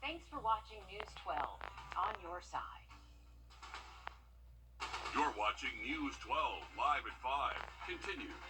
Thanks for watching News 12 on your side. You're watching News 12 live at 5. Continues.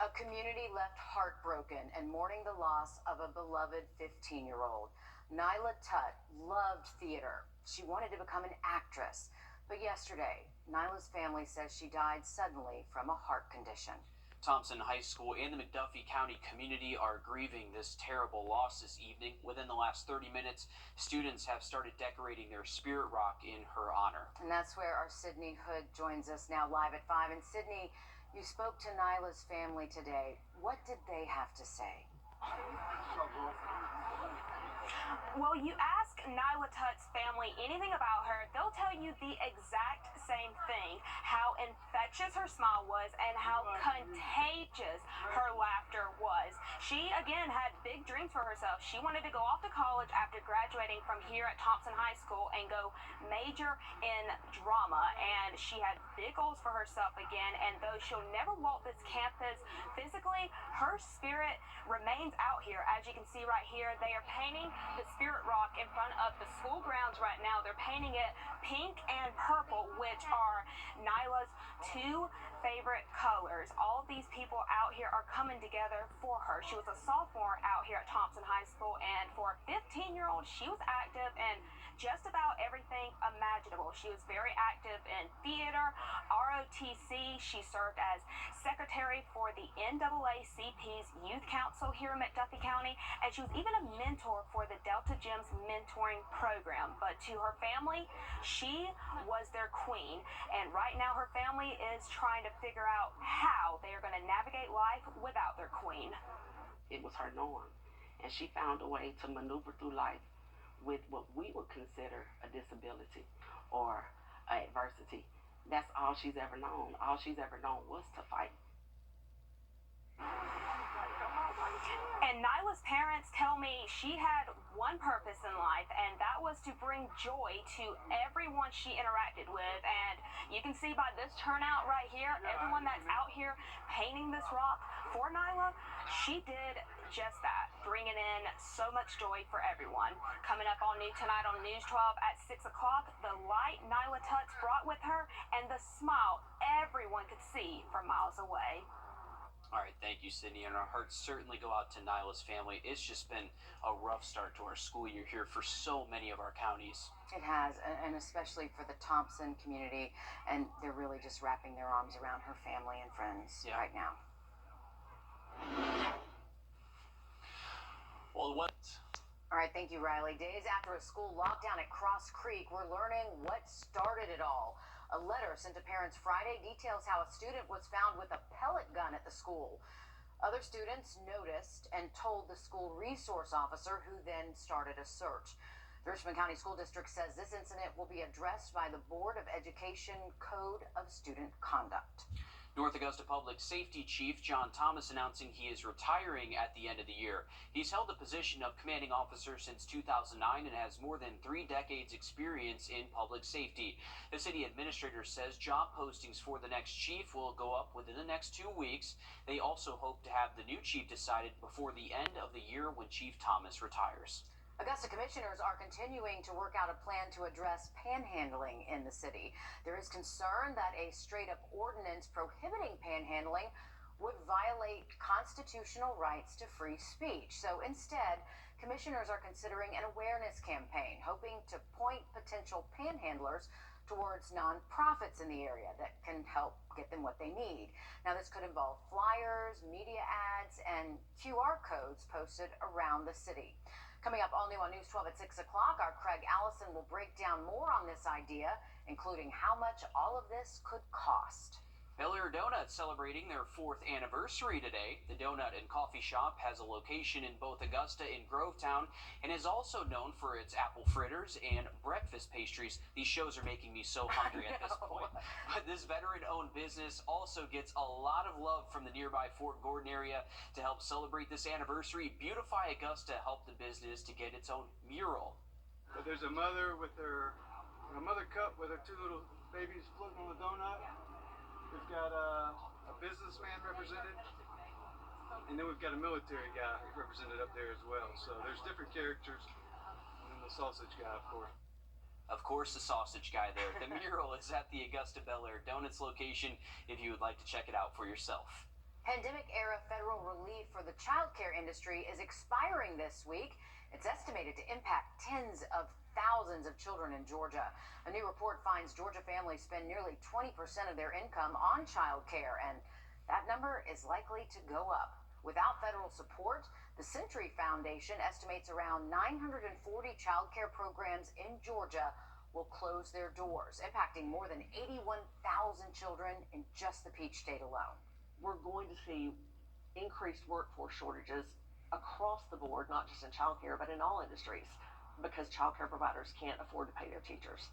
A community left heartbroken and mourning the loss of a beloved 15-year-old. Nyla Tutt loved theater. She wanted to become an actress. But yesterday, Nyla's family says she died suddenly from a heart condition. Thompson High School and the McDuffie County community are grieving this terrible loss this evening. Within the last 30 minutes, students have started decorating their spirit rock in her honor. And that's where our Sydney Hood joins us now live at 5. And Sydney, you spoke to Nyla's family today. What did they have to say? Well, you ask Nyla Tutt's family anything about her, they'll tell you the exact same thing. How infectious her smile was and how contagious her laughter was. She, again, had big dreams for herself. She wanted to go off to college after graduating from here at Thompson High School and go major in drama. And she had big goals for herself again. And though she'll never walk this campus physically, her spirit remains out here. As you can see right here, they are painting the spirit rock in front of the school grounds right now. They're painting it pink and purple, which are Nyla's two favorite colors. All of these people out here are coming together for her. She was a sophomore out here at Thompson High School, and for a 15-year-old, she was active in just about everything imaginable. She was very active in theater, ROTC. She served as secretary for the NAACP's Youth Council here in McDuffie County, and she was even a mentor for the Delta Gems mentoring program. But to her family, she was their queen, and right now her family is trying to figure out how they are going to navigate life without their queen. It was her norm, and she found a way to maneuver through life with what we would consider a disability or adversity. That's all she's ever known. All she's ever known was to fight. And Nyla's parents tell me she had one purpose in life, and that was to bring joy to everyone she interacted with. And you can see by this turnout right here, everyone that's out here painting this rock for Nyla, she did just that, bringing in so much joy for everyone. Coming up all new tonight on News 12 at 6 o'clock, the light Nyla Tutt brought with her and the smile everyone could see from miles away. All right, thank you, Sydney, and our hearts certainly go out to Nyla's family. It's just been a rough start to our school year here for so many of our counties. It has, and especially for the Thompson community, and they're really just wrapping their arms around her family and friends right now. Well, what? All right, thank you, Riley. Days after a school lockdown at Cross Creek, we're learning what started it all. A letter sent to parents Friday details how a student was found with a pellet gun at the school. Other students noticed and told the school resource officer, who then started a search. The Richmond County School District says this incident will be addressed by the Board of Education Code of Student Conduct. North Augusta Public Safety Chief John Thomas announcing he is retiring at the end of the year. He's held the position of commanding officer since 2009 and has more than 3 decades experience in public safety. The city administrator says job postings for the next chief will go up within the next 2 weeks. They also hope to have the new chief decided before the end of the year when Chief Thomas retires. Augusta commissioners are continuing to work out a plan to address panhandling in the city. There is concern that a straight-up ordinance prohibiting panhandling would violate constitutional rights to free speech. So instead, commissioners are considering an awareness campaign, hoping to point potential panhandlers towards nonprofits in the area that can help get them what they need. Now, this could involve flyers, media ads, and QR codes posted around the city. Coming up all new on News 12 at 6 o'clock, our Craig Allison will break down more on this idea, including how much all of this could cost. Wrdw celebrating their 4th anniversary today. The donut and coffee shop has a location in both Augusta and Grovetown and is also known for its apple fritters and breakfast pastries. These shows are making me so hungry at this point. But this veteran-owned business also gets a lot of love from the nearby Fort Gordon area. To help celebrate this anniversary, Beautify Augusta helped the business to get its own mural. So there's a mother with her mother cup with her 2 little babies floating on the donut. We've got a businessman represented, And then we've got a military guy represented up there as well. So there's different characters. And then the sausage guy, of course. Of course, the sausage guy there. The mural is at the Augusta Bel Air Donuts location if you would like to check it out for yourself. Pandemic-era federal relief for the childcare industry is expiring this week. It's estimated to impact tens of thousands of children in Georgia. A new report finds Georgia families spend nearly 20% of their income on childcare, and that number is likely to go up. Without federal support, the Century Foundation estimates around 940 childcare programs in Georgia will close their doors, impacting more than 81,000 children in just the Peach State alone. We're going to see increased workforce shortages across the board, not just in childcare, but in all industries, because childcare providers can't afford to pay their teachers.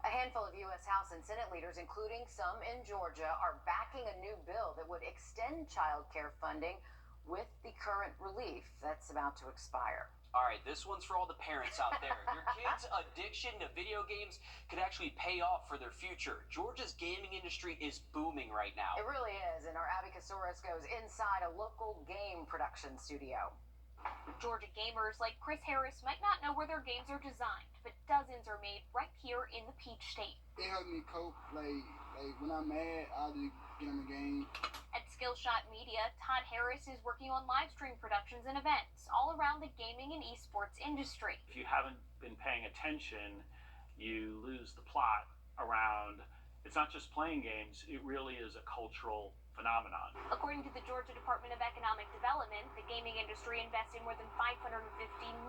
A handful of U.S. House and Senate leaders, including some in Georgia, are backing a new bill that would extend child care funding with the current relief that's about to expire. All right, this one's for all the parents out there. Your kids' addiction to video games could actually pay off for their future. Georgia's gaming industry is booming right now. It really is, and our Abby Kasoris goes inside a local game production studio. Georgia gamers like Chris Harris might not know where their games are designed, but dozens are made right here in the Peach State. It helps me cope. Like when I'm mad, I'll just get on the game. At Skillshot Media, Todd Harris is working on live stream productions and events all around the gaming and esports industry. If you haven't been paying attention, you lose the plot around. It's not just playing games, it really is a cultural phenomenon. According to the Georgia Department of Economic Development, the gaming industry invested more than $550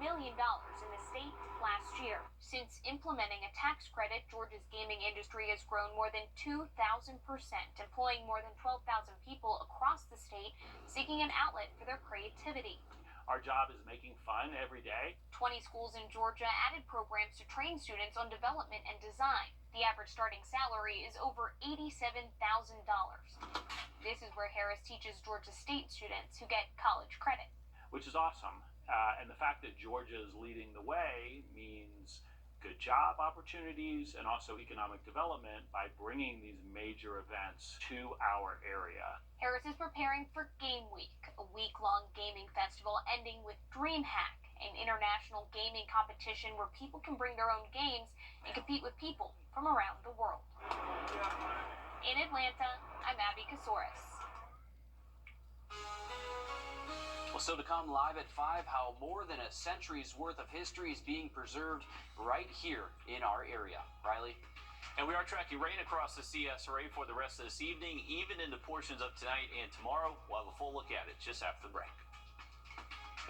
million in the state last year. Since implementing a tax credit, Georgia's gaming industry has grown more than 2,000%, employing more than 12,000 people across the state seeking an outlet for their creativity. Our job is making fun every day. 20 schools in Georgia added programs to train students on development and design. The average starting salary is over $87,000. This is where Harris teaches Georgia State students who get college credit. Which is awesome. And the fact that Georgia is leading the way means good job opportunities and also economic development by bringing these major events to our area. Harris is preparing for Game Week, a week-long gaming festival ending with DreamHack, an international gaming competition where people can bring their own games and compete with people from around the world. In Atlanta, I'm Abby Kasoris. Well, so to come live at 5, how more than a century's worth of history is being preserved right here in our area. Riley? And we are tracking rain across the CSRA for the rest of this evening, even into portions of tonight and tomorrow. We'll have a full look at it just after the break.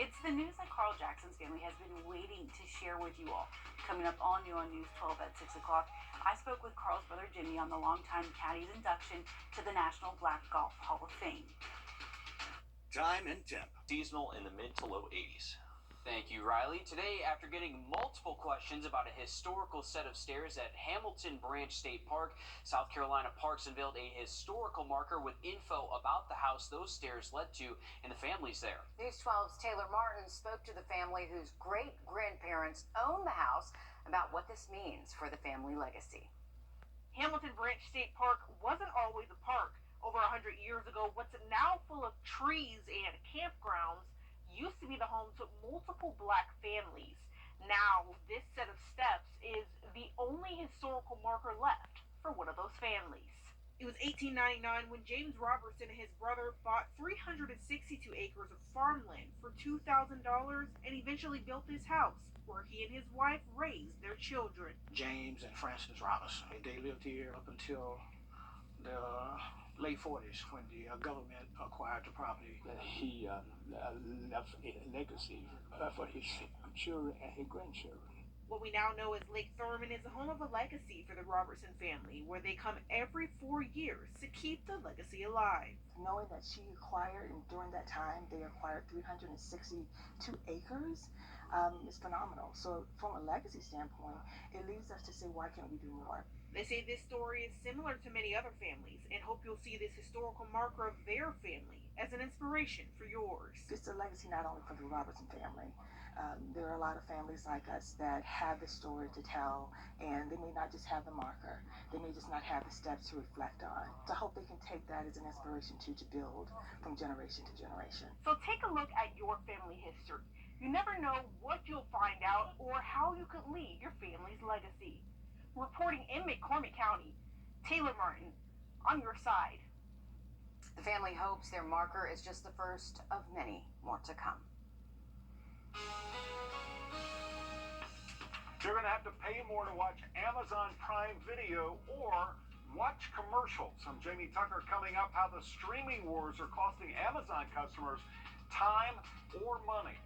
It's the news that Carl Jackson's family has been waiting to share with you all. Coming up all new on News 12 at 6 o'clock, I spoke with Carl's brother Jimmy on the longtime caddy's induction to the National Black Golf Hall of Fame. Time and temp. Seasonal in the mid to low 80s. Thank you, Riley. Today, after getting multiple questions about a historical set of stairs at Hamilton Branch State Park, South Carolina Parks unveiled a historical marker with info about the house those stairs led to and the families there. News 12's Taylor Martin spoke to the family whose great-grandparents own the house about what this means for the family legacy. Hamilton Branch State Park wasn't always a park. Over 100 years ago, what's now full of trees and campgrounds used to be the home to multiple black families. Now, this set of steps is the only historical marker left for one of those families. It was 1899 when James Robertson and his brother bought 362 acres of farmland for $2,000 and eventually built this house, where he and his wife raised their children. James and Frances Robinson, they lived here up until the late 40s when the government acquired the property. He left a legacy for his children and his grandchildren. What we now know as Lake Thurman is the home of a legacy for the Robertson family, where they come every 4 years to keep the legacy alive. Knowing that she acquired, and during that time they acquired 362 acres, is phenomenal. So from a legacy standpoint, it leads us to say, why can't we do more? They say this story is similar to many other families and hope you'll see this historical marker of their family as an inspiration for yours. It's a legacy not only for the Robertson family. There are a lot of families like us that have the story to tell, and they may not just have the marker. They may just not have the steps to reflect on. So I hope they can take that as an inspiration to build from generation to generation. So take a look at your family history. You never know what you'll find out or how you could leave your family's legacy. Reporting in McCormick County, Taylor Martin, on your side. The family hopes their marker is just the first of many more to come. You're going to have to pay more to watch Amazon Prime Video or watch commercials. I'm Jamie Tucker coming up how the streaming wars are costing Amazon customers time or money.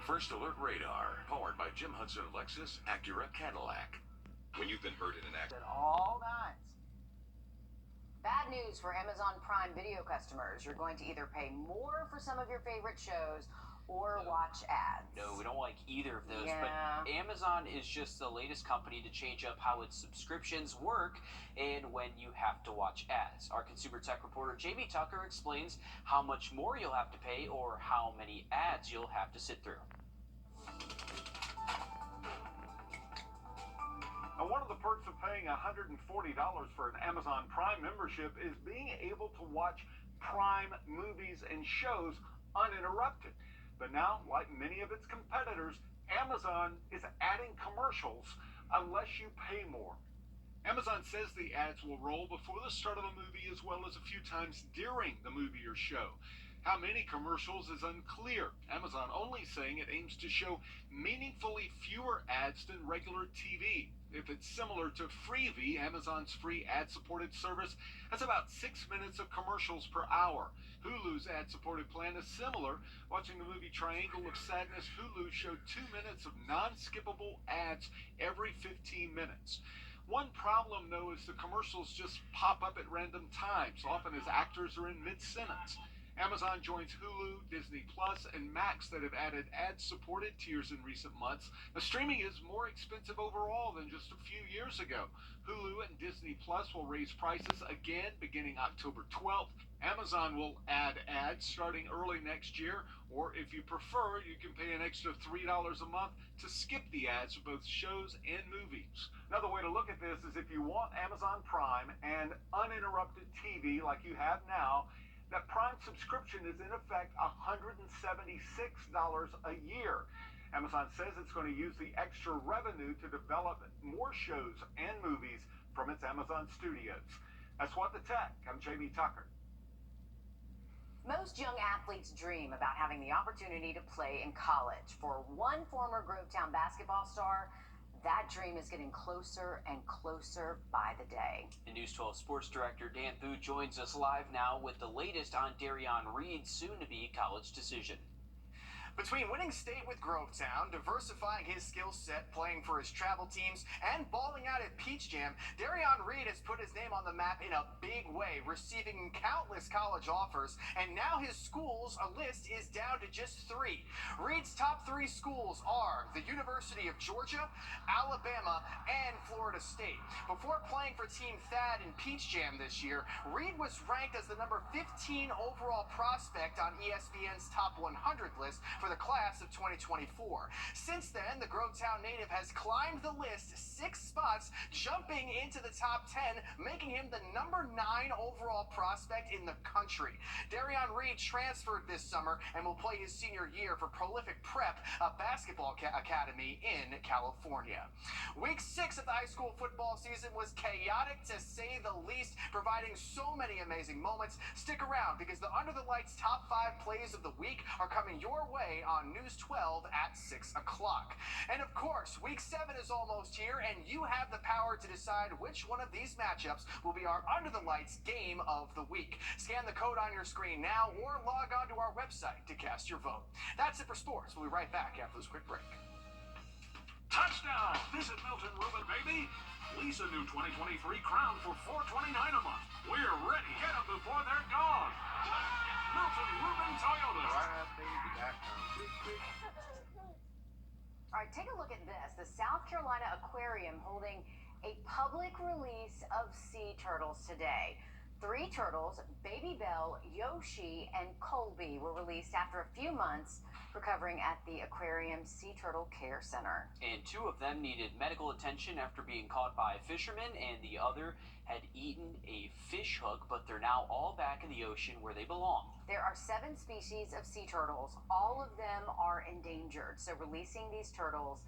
First Alert Radar, powered by Jim Hudson Lexus Acura Cadillac. When you've been hurt in an accident. All night. Bad news for Amazon Prime Video customers. You're going to either pay more for some of your favorite shows or watch ads. No, we don't like either of those. Yeah. But Amazon is just the latest company to change up how its subscriptions work and when you have to watch ads. Our consumer tech reporter Jamie Tucker explains how much more you'll have to pay or how many ads you'll have to sit through. Now, one of the perks of paying $140 for an Amazon Prime membership is being able to watch Prime movies and shows uninterrupted. But now, like many of its competitors, Amazon is adding commercials unless you pay more. Amazon says the ads will roll before the start of a movie as well as a few times during the movie or show. How many commercials is unclear. Amazon only saying it aims to show meaningfully fewer ads than regular TV. If it's similar to Freevee, Amazon's free ad-supported service, has about 6 minutes of commercials per hour. Hulu's ad-supported plan is similar. Watching the movie Triangle of Sadness, Hulu showed 2 minutes of non-skippable ads every 15 minutes. One problem, though, is the commercials just pop up at random times, often as actors are in mid-sentence. Amazon joins Hulu, Disney Plus, and Max that have added ad-supported tiers in recent months. Now, streaming is more expensive overall than just a few years ago. Hulu and Disney Plus will raise prices again beginning October 12th. Amazon will add ads starting early next year, or if you prefer, you can pay an extra $3 a month to skip the ads for both shows and movies. Another way to look at this is if you want Amazon Prime and uninterrupted TV like you have now, that Prime subscription is in effect $176 a year. Amazon says it's going to use the extra revenue to develop more shows and movies from its Amazon studios. That's What the Tech. I'm Jamie Tucker. Most young athletes dream about having the opportunity to play in college. For one former Grovetown basketball star, that dream is getting closer and closer by the day. And News 12 Sports Director Dan Booth joins us live now with the latest on Darion Reed's soon-to-be college decision. Between winning state with Grovetown, diversifying his skill set, playing for his travel teams, and balling out at Peach Jam, Darion Reed has put his name on the map in a big way, receiving countless college offers, and now his schools list is down to just 3. Reed's top 3 schools are the University of Georgia, Alabama, and Florida State. Before playing for Team Thad in Peach Jam this year, Reed was ranked as the number 15 overall prospect on ESPN's top 100 list for the class of 2024. Since then, the Grovetown native has climbed the list 6 spots, jumping into the top 10, making him the number 9 overall prospect in the country. Darion Reed transferred this summer and will play his senior year for Prolific Prep, a basketball academy in California. Week 6 of the high school football season was chaotic to say the least, providing so many amazing moments. Stick around because the Under the Lights top 5 plays of the week are coming your way on News 12 at 6 o'clock. And of course, Week 7 is almost here, and you have the power to decide which one of these matchups will be our Under the Lights game of the week. Scan the code on your screen now or log on to our website to cast your vote. That's it for sports. We'll be right back after this quick break. Touchdown! Visit Milton Rubin, baby. Lease a new 2023 Crown for $429 a month. We're ready. Get them before they're gone. Milton Rubin Toyota. All right, take a look at this. The South Carolina Aquarium holding a public release of sea turtles today. 3 turtles, Baby Bell, Yoshi, and Colby, were released after a few months recovering at the Aquarium Sea Turtle Care Center. And 2 of them needed medical attention after being caught by a fisherman, and the other had eaten a fish hook, but they're now all back in the ocean where they belong. There are 7 species of sea turtles. All of them are endangered, so releasing these turtles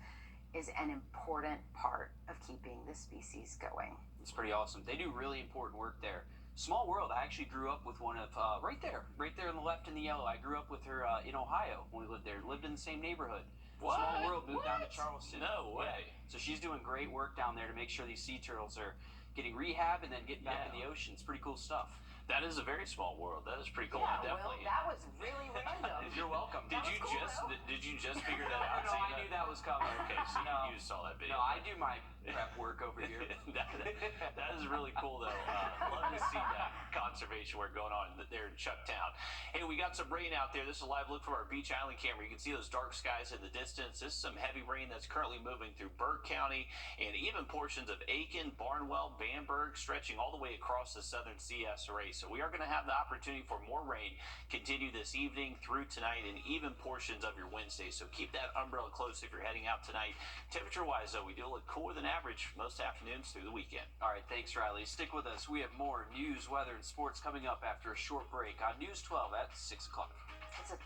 is an important part of keeping the species going. It's pretty awesome. They do really important work there. Small world. I actually grew up with one of, right there on the left in the yellow. I grew up with her in Ohio when we lived there. Lived in the same neighborhood. What? Small world, moved down to Charleston. No way. Yeah. So she's doing great work down there to make sure these sea turtles are getting rehab and then getting back in the ocean. It's pretty cool stuff. That is a very small world. That is pretty cool. Yeah, Definitely. Will, that was really random. You're welcome. Did you just figure that out? No, I knew that was coming. Okay, so you saw that video. No, I do my prep work over here. that is really cool, though. Love to see that conservation work going on there in Chucktown. Hey, we got some rain out there. This is a live look from our Beach Island camera. You can see those dark skies in the distance. This is some heavy rain that's currently moving through Burke County and even portions of Aiken, Barnwell, Bamberg, stretching all the way across the southern CSRA. So we are going to have the opportunity for more rain continue this evening through tonight and even portions of your Wednesday. So keep that umbrella close if you're heading out tonight. Temperature-wise, though, we do look cooler than average most afternoons through the weekend. All right, thanks, Riley. Stick with us. We have more news, weather, and sports coming up after a short break on News 12 at 6 o'clock. It's a